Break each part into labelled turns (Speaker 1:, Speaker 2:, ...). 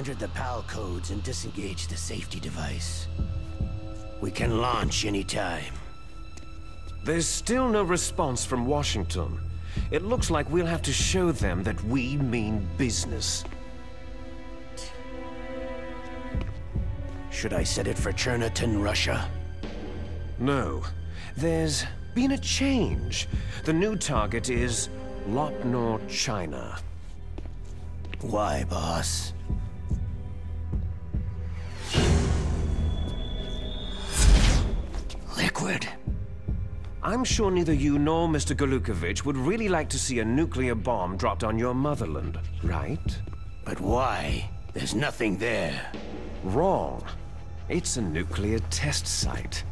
Speaker 1: entered the PAL codes and disengaged the safety device. We can launch anytime.
Speaker 2: There's still no response from Washington. It looks like we'll have to show them that we mean business.
Speaker 1: Should I set it for Cherniton, Russia?
Speaker 2: No. There's been a change. The new target is Lopnor, China.
Speaker 1: Why, boss? Liquid.
Speaker 2: I'm sure neither you nor Mr. Golukovich would really like to see a nuclear bomb dropped on your motherland, right?
Speaker 1: But why? There's nothing there.
Speaker 2: Wrong. It's a nuclear test site.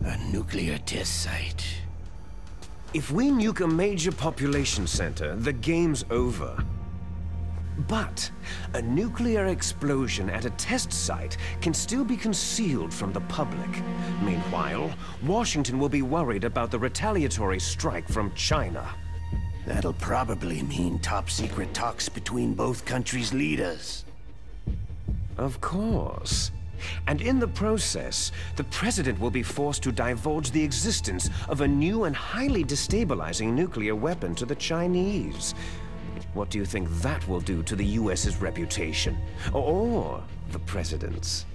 Speaker 1: A nuclear test site.
Speaker 2: If we nuke a major population center, the game's over. But a nuclear explosion at a test site can still be concealed from the public. Meanwhile, Washington will be worried about the retaliatory strike from China.
Speaker 1: That'll probably mean top-secret talks between both countries' leaders.
Speaker 2: Of course. And in the process, the President will be forced to divulge the existence of a new and highly destabilizing nuclear weapon to the Chinese. What do you think that will do to the US's reputation? Or the President's?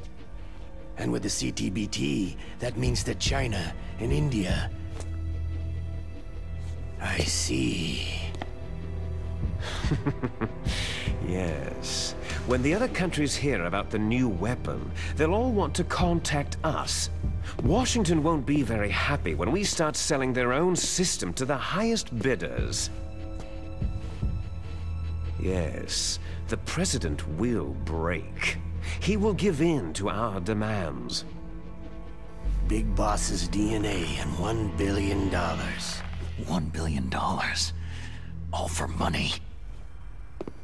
Speaker 1: And with the CTBT, that means that China and India... I see.
Speaker 2: Yes. When the other countries hear about the new weapon, they'll all want to contact us. Washington won't be very happy when we start selling their own system to the highest bidders. Yes, the President will break. He will give in to our demands.
Speaker 1: Big Boss's DNA and $1 billion.
Speaker 3: $1 billion? All for money?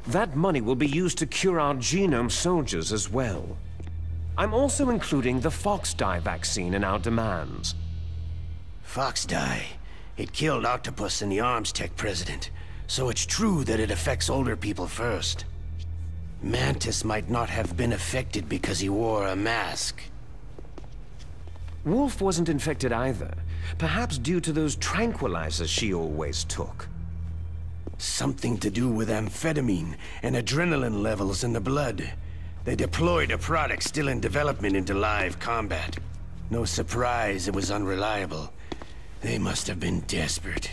Speaker 2: That money will be used to cure our genome soldiers as well. I'm also including the Fox Dye vaccine in our demands.
Speaker 1: Fox Dye? It killed Octopus and the Arms Tech President. So it's true that it affects older people first. Mantis might not have been affected because he wore a mask.
Speaker 2: Wolf wasn't infected either. Perhaps due to those tranquilizers she always took.
Speaker 1: Something to do with amphetamine and adrenaline levels in the blood. They deployed a product still in development into live combat. No surprise it was unreliable. They must have been desperate.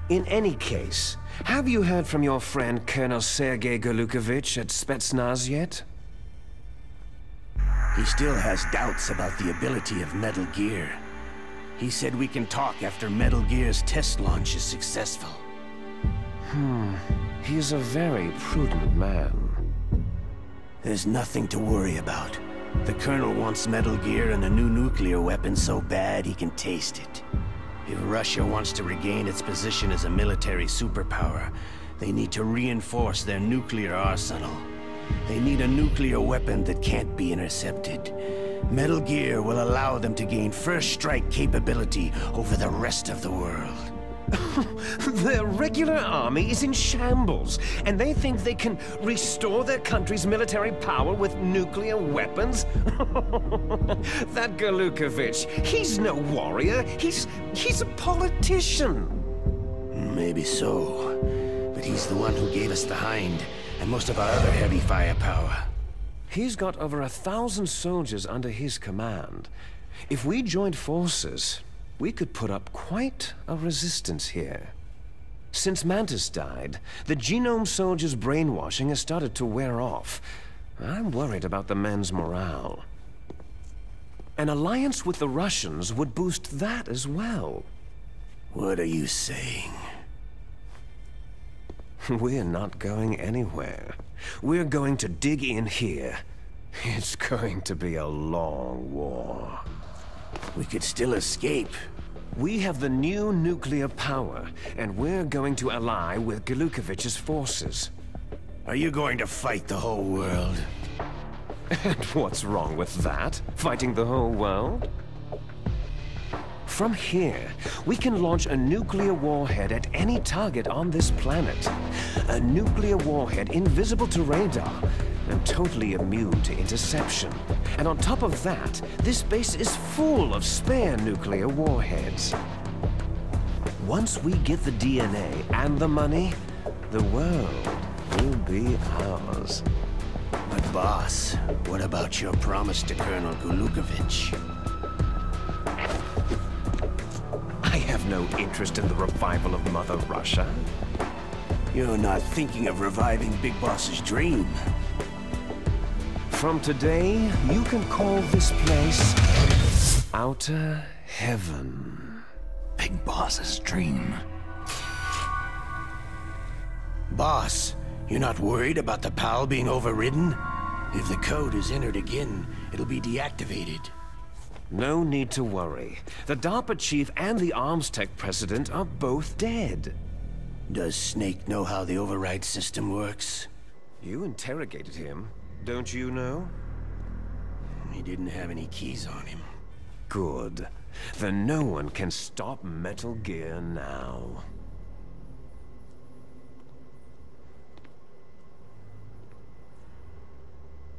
Speaker 2: In any case, have you heard from your friend Colonel Sergei Golukovich at Spetsnaz yet?
Speaker 1: He still has doubts about the ability of Metal Gear. He said we can talk after Metal Gear's test launch is successful.
Speaker 2: He's a very prudent man.
Speaker 1: There's nothing to worry about. The Colonel wants Metal Gear and a new nuclear weapon so bad he can taste it. If Russia wants to regain its position as a military superpower, they need to reinforce their nuclear arsenal. They need a nuclear weapon that can't be intercepted. Metal Gear will allow them to gain first strike capability over the rest of the world.
Speaker 2: Their regular army is in shambles, and they think they can restore their country's military power with nuclear weapons? That Golukovich, he's no warrior. He's a politician.
Speaker 1: Maybe so, but he's the one who gave us the Hind and most of our other heavy firepower.
Speaker 2: He's got over 1,000 soldiers under his command. If we joined forces, we could put up quite a resistance here. Since Mantis died, the genome soldiers' brainwashing has started to wear off. I'm worried about the men's morale. An alliance with the Russians would boost that as well.
Speaker 1: What are you saying?
Speaker 2: We're not going anywhere. We're going to dig in here. It's going to be a long war.
Speaker 1: We could still escape.
Speaker 2: We have the new nuclear power, and we're going to ally with Golukovich's forces.
Speaker 1: Are you going to fight the whole world?
Speaker 2: And what's wrong with that? Fighting the whole world? From here, we can launch a nuclear warhead at any target on this planet. A nuclear warhead invisible to radar and totally immune to interception. And on top of that, this base is full of spare nuclear warheads. Once we get the DNA and the money, the world will be ours.
Speaker 1: But boss, what about your promise to Colonel Gulukovich?
Speaker 2: I have no interest in the revival of Mother Russia.
Speaker 1: You're not thinking of reviving Big Boss's dream.
Speaker 2: From today, you can call this place Outer Heaven.
Speaker 3: Big Boss's dream.
Speaker 1: Boss, you're not worried about the PAL being overridden? If the code is entered again, it'll be deactivated.
Speaker 2: No need to worry. The DARPA chief and the arms tech president are both dead.
Speaker 1: Does Snake know how the override system works?
Speaker 2: You interrogated him, don't you know?
Speaker 1: He didn't have any keys on him.
Speaker 2: Good. Then no one can stop Metal Gear now.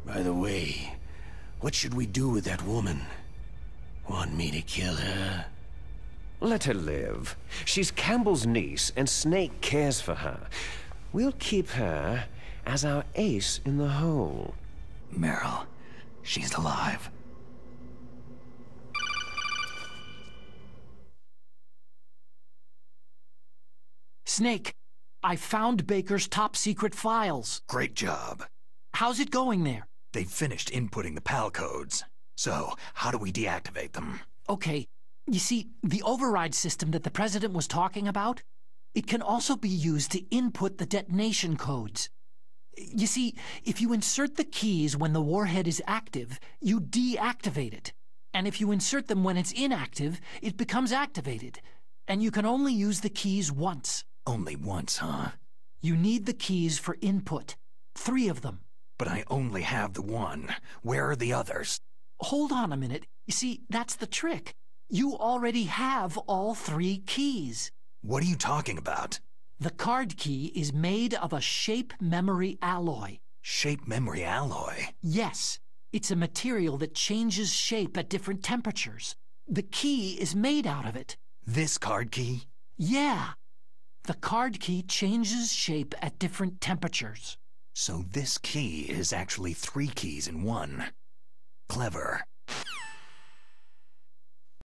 Speaker 1: By the way, what should we do with that woman? Want me to kill her?
Speaker 2: Let her live. She's Campbell's niece, and Snake cares for her. We'll keep her as our ace in the hole.
Speaker 3: Meryl, she's alive.
Speaker 4: Snake, I found Baker's top-secret files.
Speaker 3: Great job.
Speaker 4: How's it going there?
Speaker 3: They've finished inputting the PAL codes. So, how do we deactivate them?
Speaker 4: Okay, you see, the override system that the President was talking about, it can also be used to input the detonation codes. You see, if you insert the keys when the warhead is active, you deactivate it. And if you insert them when it's inactive, it becomes activated. And you can only use the keys once.
Speaker 3: Only once, huh?
Speaker 4: You need the keys for input. 3 of them.
Speaker 3: But I only have the one. Where are the others?
Speaker 4: Hold on a minute. You see, that's the trick. You already have all 3 keys.
Speaker 3: What are you talking about?
Speaker 4: The card key is made of a shape memory alloy.
Speaker 3: Shape memory alloy?
Speaker 4: Yes. It's a material that changes shape at different temperatures. The key is made out of it.
Speaker 3: This card key?
Speaker 4: Yeah. The card key changes shape at different temperatures.
Speaker 3: So this key is actually 3 keys in one. Clever.